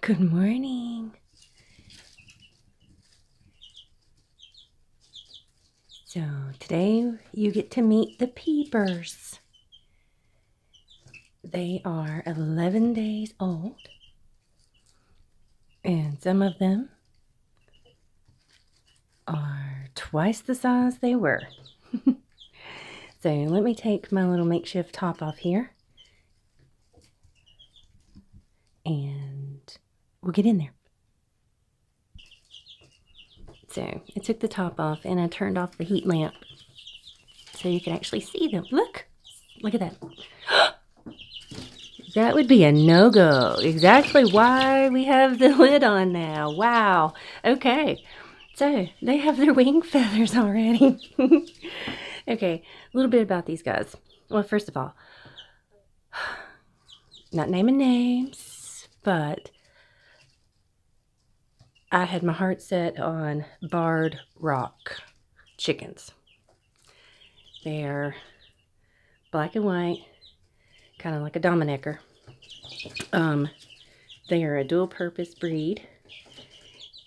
Good morning. So today you get to meet the Peepers. They are 11 days old, and some of them are twice the size they were. So let me take my little makeshift top off here, and we'll get in there. So I took the top off and I turned off the heat lamp so you can actually see them. Look at that. That would be a no-go. Exactly why we have the lid on now. Wow. Okay. So they have their wing feathers already. Okay. A little bit about these guys. Well, first of all, not naming names, but I had my heart set on barred rock chickens. They're black and white, kind of like a Dominicker. They are a dual purpose breed,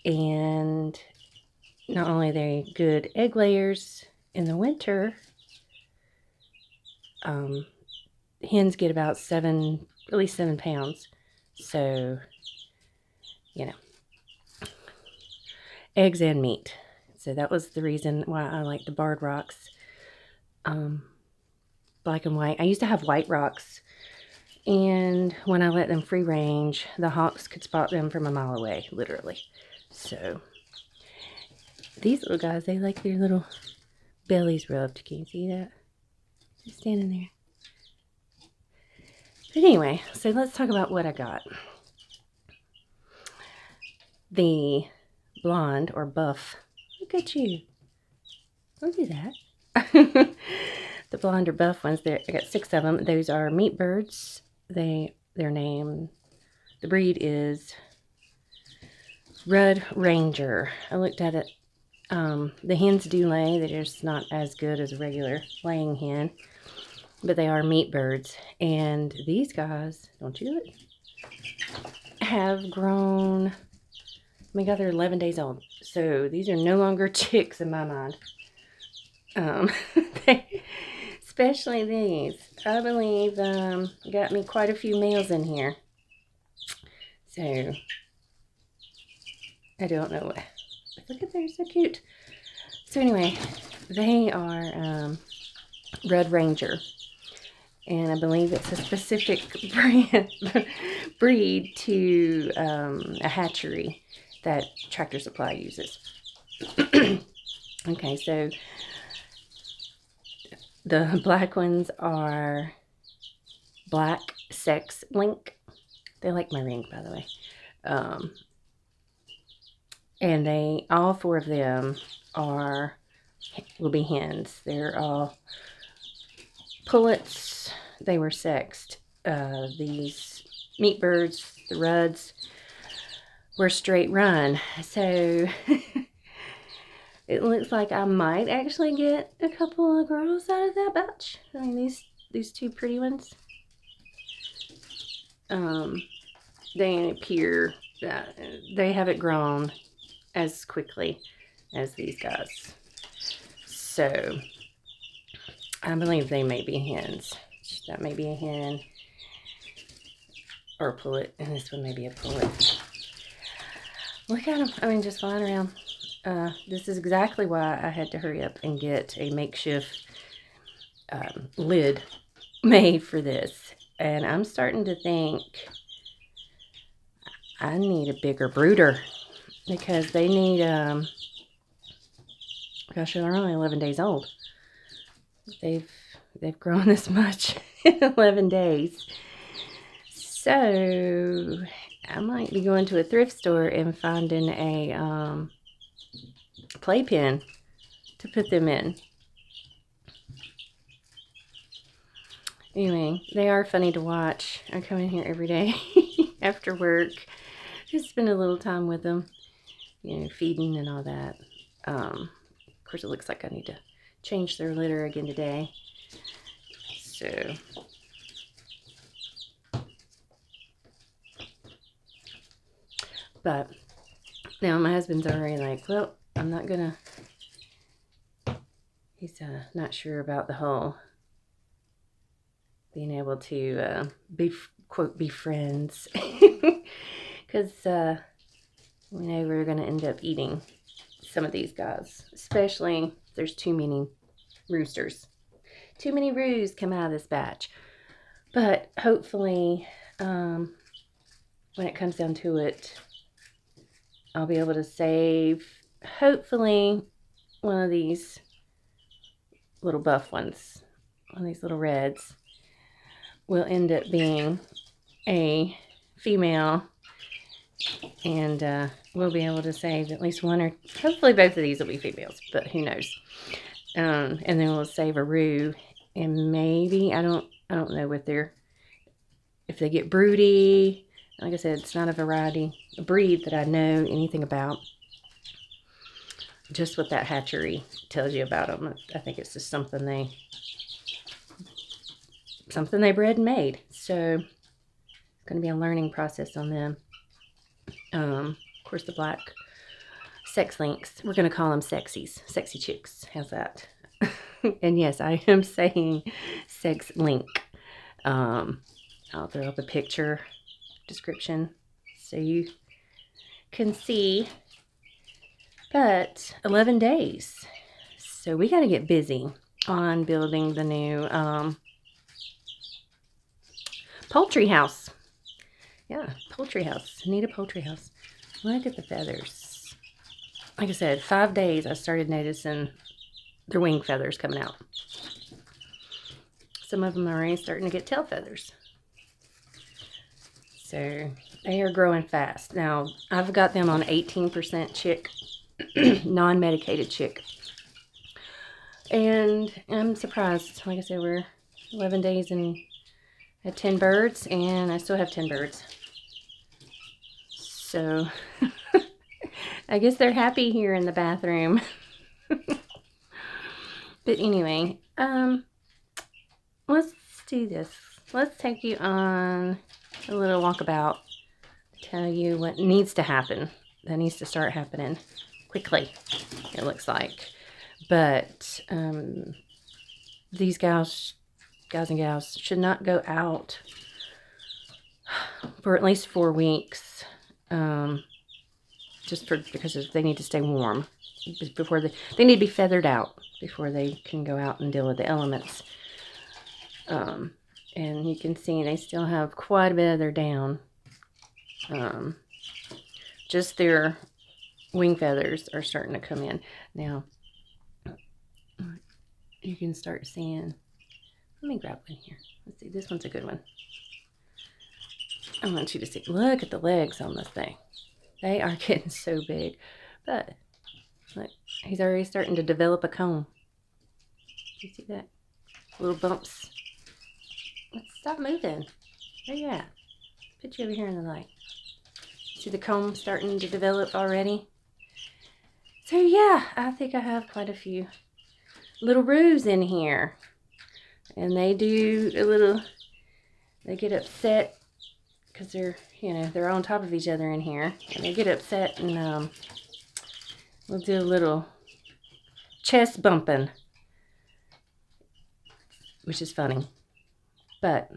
and not only are they good egg layers in the winter, hens get about at least 7 pounds. So, eggs and meat. So that was the reason why I like the barred rocks. Black and white. I used to have white rocks, and when I let them free range, the hawks could spot them from a mile away, literally. So these little guys, they like their little bellies rubbed. Can you see that? Just standing there. But anyway, so let's talk about what I got. The blonde or buff. Look at you. Don't do that. The blonde or buff ones, I got 6 of them. Those are meat birds. Their name, the breed is Red Ranger. I looked at it. The hens do lay. They're just not as good as a regular laying hen, but they are meat birds. And these guys, don't you look, have grown. Oh my God, they're 11 days old. So these are no longer chicks in my mind. Especially these. I believe got me quite a few males in here. So I don't know what. Look at they're so cute. So anyway, they are Red Ranger, and I believe it's a specific breed to a hatchery that Tractor Supply uses. Okay, so the black ones are black sex link. They like my ring, by the way. And all 4 of them will be hens. They're all pullets. They were sexed. These meat birds, the Ruds, were straight run. So it looks like I might actually get a couple of girls out of that batch. I mean, these 2 pretty ones. They appear that they haven't grown as quickly as these guys. So I believe they may be hens. That may be a hen or a pullet, and this one may be a pullet. Look at them. I mean, just flying around. This is exactly why I had to hurry up and get a makeshift lid made for this. And I'm starting to think I need a bigger brooder, because they need, gosh, they're only 11 days old. They've grown this much in 11 days. So I might be going to a thrift store and finding a playpen to put them in. Anyway, they are funny to watch. I come in here every day after work, just spend a little time with them, feeding and all that. Of course, it looks like I need to change their litter again today. So But now my husband's already like, well, I'm not gonna, he's not sure about the whole being able to be, quote, be friends. Because we know we're going to end up eating some of these guys, especially if there's too many roosters. Too many roos come out of this batch. But hopefully, when it comes down to it, I'll be able to save, hopefully, one of these little buff ones, one of these little reds, will end up being a female, and we'll be able to save at least one, or hopefully both of these will be females, but who knows. And then we'll save a roo, and maybe I don't know what if they get broody. Like I said, it's not a breed that I know anything about. Just what that hatchery tells you about them. I think it's just something they bred and made. So it's going to be a learning process on them. Of course, the black sex links, we're going to call them sexies, sexy chicks. How's that? And yes, I am saying sex link. I'll throw up a picture description so you can see. But 11 days. So we got to get busy on building the new poultry house. Yeah, poultry house. Need a poultry house. Look at the feathers. Like I said, 5 days I started noticing their wing feathers coming out. Some of them are already starting to get tail feathers. So they are growing fast. Now, I've got them on 18% chick, non-medicated chick. And I'm surprised. Like I said, we're 11 days and had 10 birds, and I still have 10 birds. So I guess they're happy here in the bathroom. But anyway, let's do this. Let's take you on a little walkabout to tell you what needs to happen. That needs to start happening quickly, it looks like. But these guys and gals should not go out for at least 4 weeks, because they need to stay warm before they need to be feathered out before they can go out and deal with the elements. And you can see they still have quite a bit of their down. Just their wing feathers are starting to come in now. You can start seeing. Let me grab one here. Let's see. This one's a good one. I want you to see. Look at the legs on this thing. They are getting so big. But look, he's already starting to develop a comb. You see that? Little bumps. Let's stop moving. Where you at? Put you over here in the light. See the comb starting to develop already? So yeah, I think I have quite a few little roos in here. And they do they get upset because they're on top of each other in here. And they get upset, and we'll do a little chest bumping, which is funny. But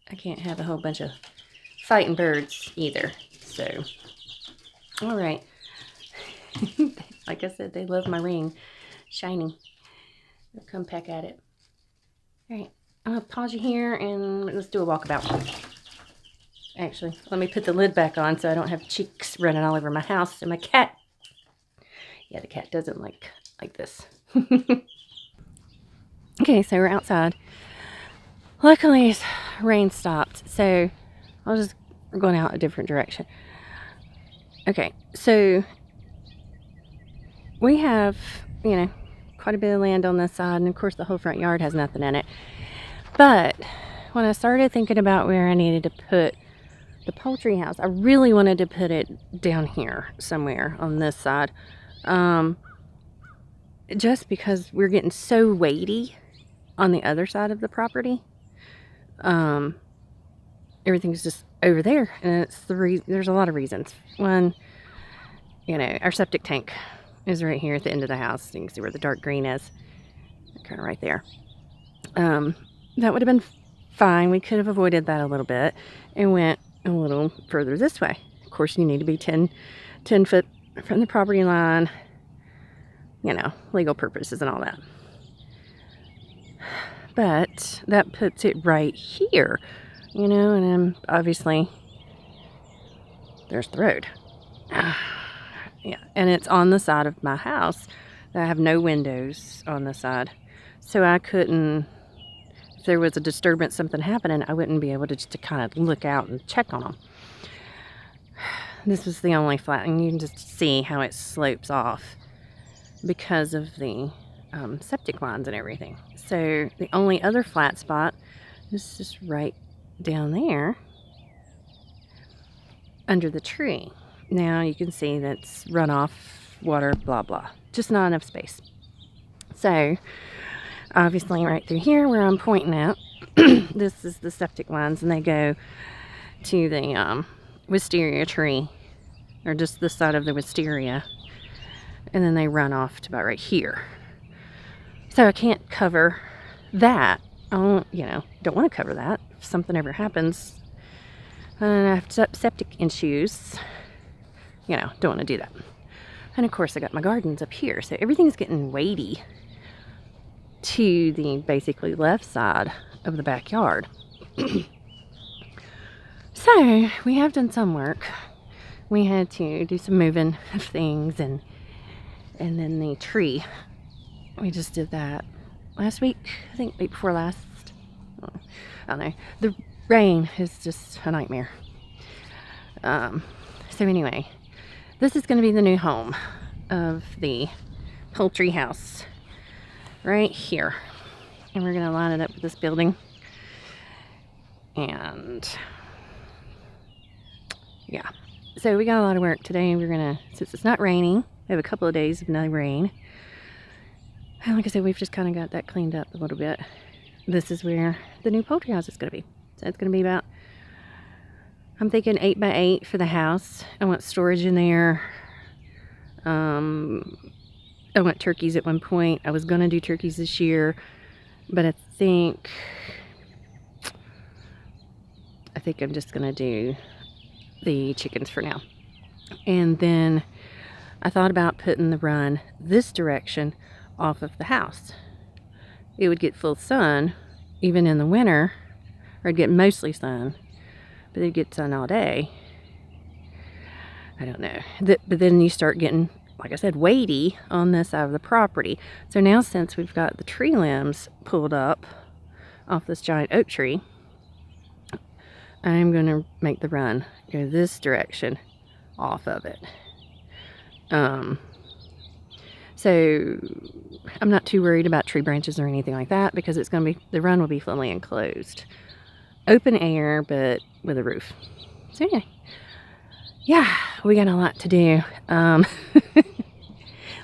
I can't have a whole bunch of fighting birds either. So, all right. Like I said, they love my ring. Shiny. They'll come peck at it. All right. I'm going to pause you here and let's do a walkabout. Actually, let me put the lid back on so I don't have cheeks running all over my house. And my cat. Yeah, the cat doesn't like this. Okay, so we're outside. Luckily, rain stopped, so we're going out a different direction. Okay, so we have, quite a bit of land on this side, and of course the whole front yard has nothing in it. But when I started thinking about where I needed to put the poultry house, I really wanted to put it down here somewhere on this side. Just because we're getting so weighty on the other side of the property. everything's just over there. And it's there's a lot of reasons. One, you know, our septic tank is right here at the end of the house. You can see where the dark green is, kind of right there. That would have been fine. We could have avoided that a little bit and went a little further this way. Of course, you need to be 10 foot from the property line, you know, legal purposes and all that. But that puts it right here, you know, and obviously there's the road. Yeah, and it's on the side of my house. I have no windows on the side, so I couldn't, if there was a disturbance, something happening, I wouldn't be able to just to kind of look out and check on them. This was the only flat, and you can just see how it slopes off because of the septic lines and everything. So the only other flat spot is just right down there under the tree. Now you can see that's runoff, water, blah, blah. Just not enough space. So obviously right through here where I'm pointing at, this is the septic lines, and they go to the wisteria tree, or just the side of the wisteria, and then they run off to about right here. So I can't cover that. I don't, you know, don't want to cover that. If something ever happens and I have septic issues, you know, don't want to do that. And of course I got my gardens up here, so everything's getting weighty to the basically left side of the backyard. So we have done some work. We had to do some moving of things, and then the tree, we just did that last week, I think week before last. I don't know. The rain is just a nightmare. So anyway, this is going to be the new home of the poultry house right here, and we're going to line it up with this building. And yeah, so we got a lot of work today. We're gonna, since it's not raining, we have a couple of days of no rain, and like I said, we've just kind of got that cleaned up a little bit. This is where the new poultry house is going to be. So it's going to be about, I'm thinking 8 by 8 for the house. I want storage in there. I want turkeys at one point. I was going to do turkeys this year, but I think I'm just going to do the chickens for now. And then I thought about putting the run this direction off of the house. It would get full sun even in the winter, or it'd get mostly sun, but it'd get sun all day. I don't know. But then you start getting, like I said, weighty on this side of the property. So now, since we've got the tree limbs pulled up off this giant oak tree, I'm going to make the run go this direction off of it. So I'm not too worried about tree branches or anything like that, because it's going to be, the run will be fully enclosed. Open air, but with a roof. So anyway, yeah, we got a lot to do. A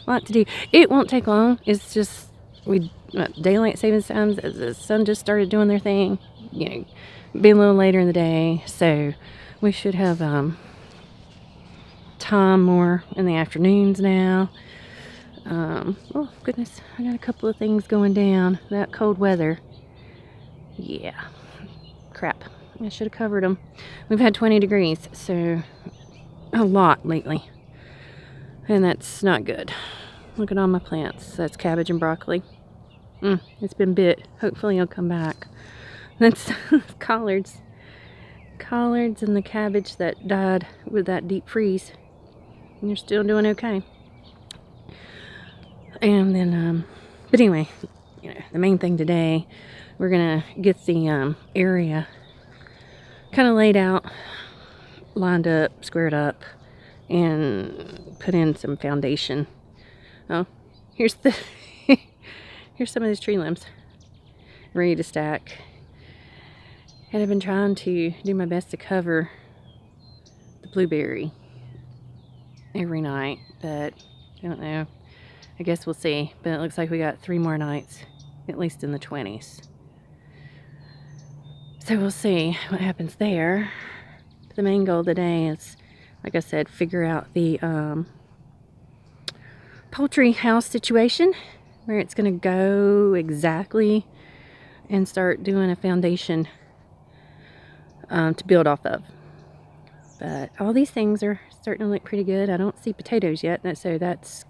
lot to do. It won't take long. It's just, daylight savings times, as the sun just started doing their thing, you know, be a little later in the day, so we should have time more in the afternoons now. Oh goodness, I got a couple of things going down. That cold weather, yeah, crap, I should have covered them. We've had 20 degrees, so a lot lately, and that's not good. Look at all my plants. That's cabbage and broccoli. It's been bit. Hopefully it'll come back. That's collards and the cabbage that died with that deep freeze, and they're still doing okay. And then but anyway, you know, the main thing today, we're gonna get the area kind of laid out, lined up, squared up, and put in some foundation. Oh, here's the here's some of these tree limbs ready to stack. And I've been trying to do my best to cover the blueberry every night, but I don't know. I guess we'll see. But it looks like we got 3 more nights, at least in the 20s. So we'll see what happens there. The main goal today is, like I said, figure out the poultry house situation, where it's going to go exactly, and start doing a foundation to build off of. But all these things are starting to look pretty good. I don't see potatoes yet, so that's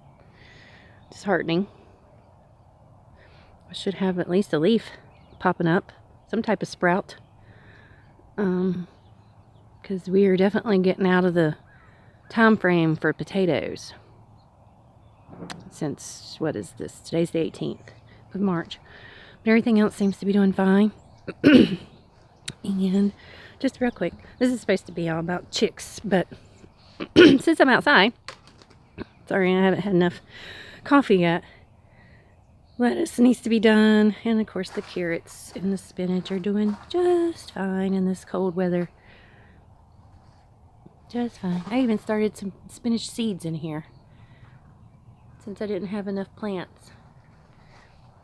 disheartening. I should have at least a leaf popping up, some type of sprout. Because we are definitely getting out of the time frame for potatoes. Since, what is this? Today's the 18th of March. But everything else seems to be doing fine. And just real quick, this is supposed to be all about chicks, but since I'm outside, sorry I haven't had enough coffee yet. Lettuce needs to be done, and of course the carrots and the spinach are doing just fine in this cold weather. Just fine. I even started some spinach seeds in here, since I didn't have enough plants.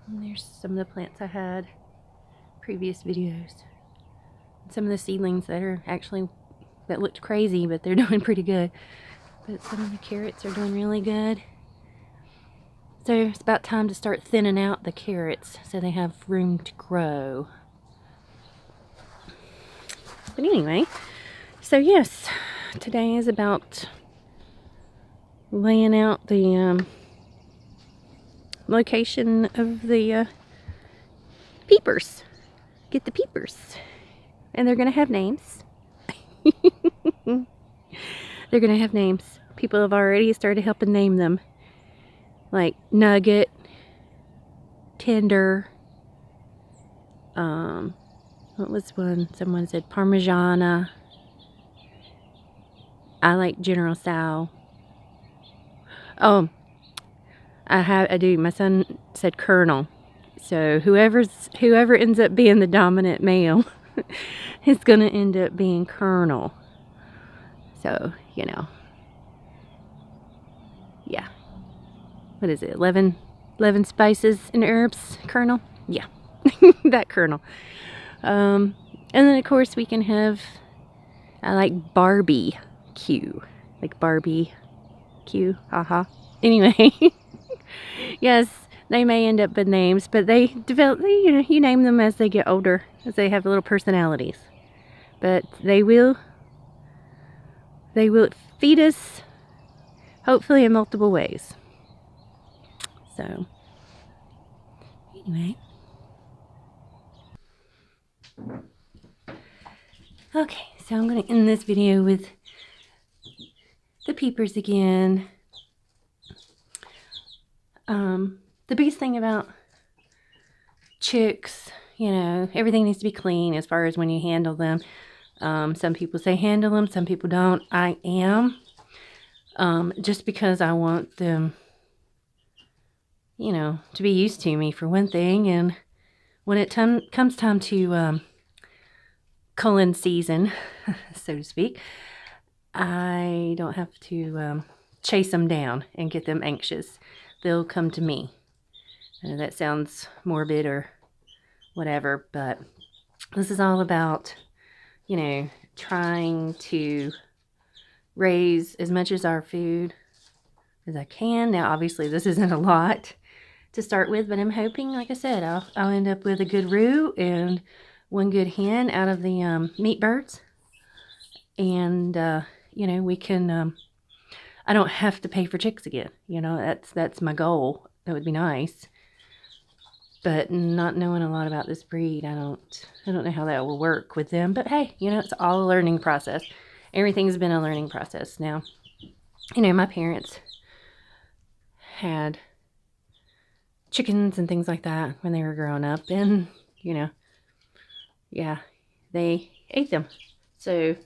And there's some of the plants I had previous videos. Some of the seedlings that are actually, that looked crazy, but they're doing pretty good. But some of the carrots are doing really good. So it's about time to start thinning out the carrots so they have room to grow. But anyway, so yes, today is about laying out the location of the peepers. Get the peepers. And they're going to have names. They're going to have names. People have already started helping name them. Like Nugget, Tender, what was one? Someone said Parmigiana. I like General Tso. Oh, I do. My son said Colonel. So whoever ends up being the dominant male is gonna end up being Colonel. So, you know. Yeah. What is it? 11 spices and herbs, Colonel? Yeah. That Colonel. And then of course we can have, I like Barbie Q. Like Barbie Q. Haha. Anyway. Yes, they may end up with names, but they develop, you name them as they get older, as they have little personalities. But they will feed us, hopefully in multiple ways. So, anyway. Okay, so I'm going to end this video with the peepers again. The biggest thing about chicks, everything needs to be clean as far as when you handle them. Some people say handle them, some people don't. I am. Just because I want them, to be used to me for one thing. And when it comes time to culling season, so to speak, I don't have to chase them down and get them anxious. They'll come to me. That sounds morbid or whatever, but this is all about, trying to raise as much as our food as I can. Now, obviously, this isn't a lot to start with, but I'm hoping, like I said, I'll end up with a good roux and one good hen out of the meat birds. And, we can, I don't have to pay for chicks again. That's my goal. That would be nice. But not knowing a lot about this breed, I don't know how that will work with them. But hey, it's all a learning process. Everything's been a learning process. Now, my parents had chickens and things like that when they were growing up. And, yeah, they ate them. So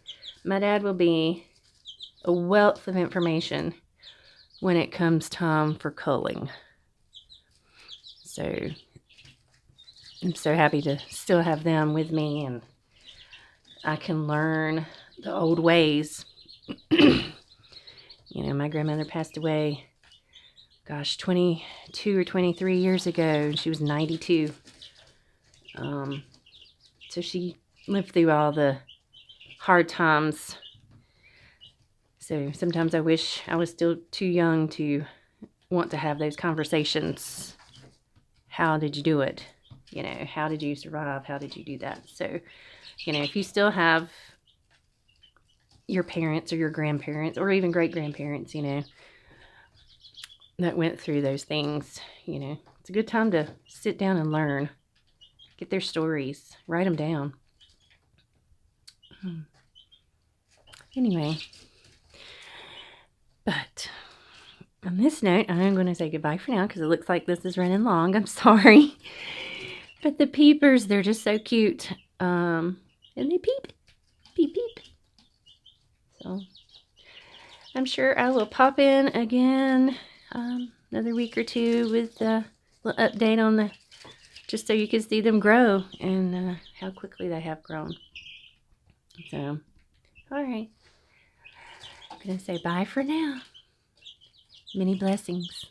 my dad will be a wealth of information when it comes time for culling. So I'm so happy to still have them with me, and I can learn the old ways. My grandmother passed away, 22 or 23 years ago. She was 92. So she lived through all the hard times. So sometimes I wish I was still too young to want to have those conversations. How did you do it? You know, how did you survive? How did you do that? So, you know, if you still have your parents or your grandparents or even great-grandparents, you know, that went through those things, you know, it's a good time to sit down and learn. Get their stories. Write them down. Anyway. But on this note, I'm going to say goodbye for now because it looks like this is running long. I'm sorry. But the Peepers, they're just so cute. And they peep. Peep, peep. So I'm sure I will pop in again another week or two with a little update on the, just so you can see them grow and how quickly they have grown. So, all right. I'm going to say bye for now. Many blessings.